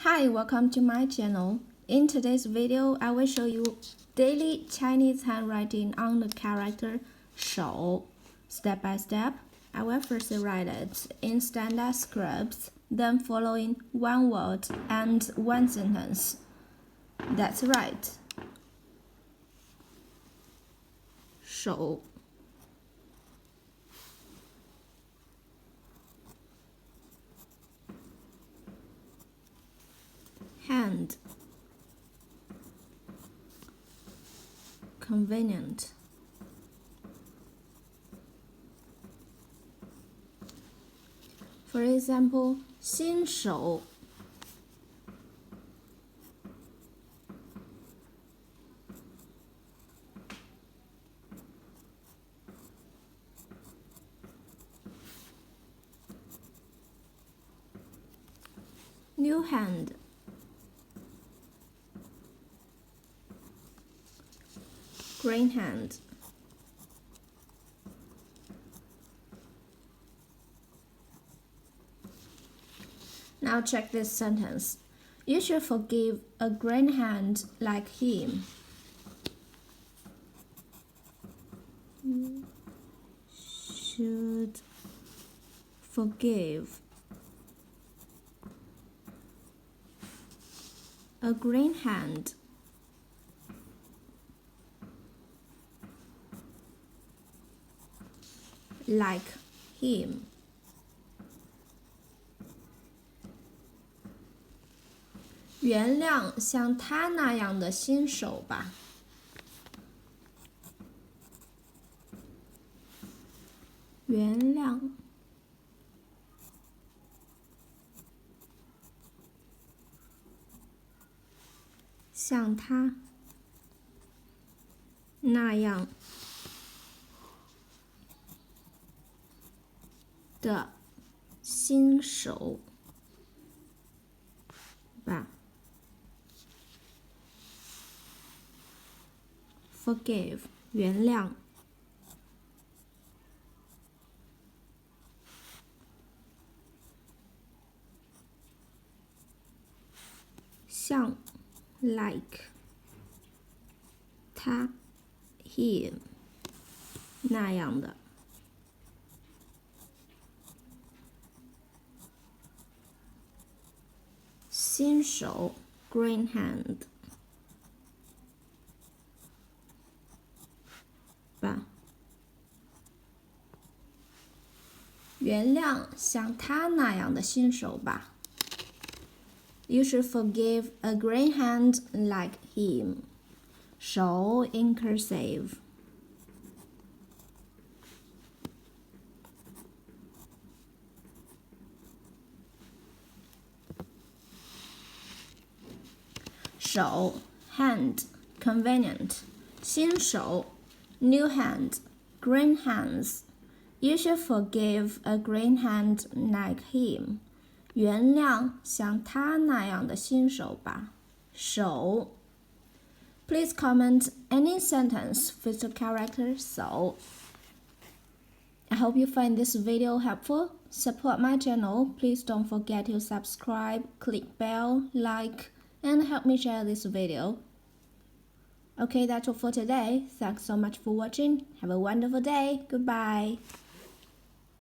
Hi, welcome to my channel. In today's video, I will show you daily Chinese handwriting on the character shǒu. Step by step, I will first write it in standard scripts, then following one word and one sentence. That's right. 手 hand convenient For example, 新手 new hand green hand Now check this sentence. You should forgive a green hand like him. You should forgive a green hand like him. 原谅像他那样的新手吧。原谅像他那样的新手吧。Forgive 原谅像 like 他 him 那样的新手 green hand 吧原谅像他那样的新手吧 You should forgive a green hand like him. 手 in cursive. Shǒu hand convenient. 新手 new hand green hands. You should forgive a green hand like him. 原谅像他那样的新手吧。手 Please comment any sentence with the character so. I hope you find this video helpful. Support my channel. Please don't forget to subscribe, click bell, like, and help me share this video. Okay, that's all for today. Thanks so much for watching. Have a wonderful day. Goodbye.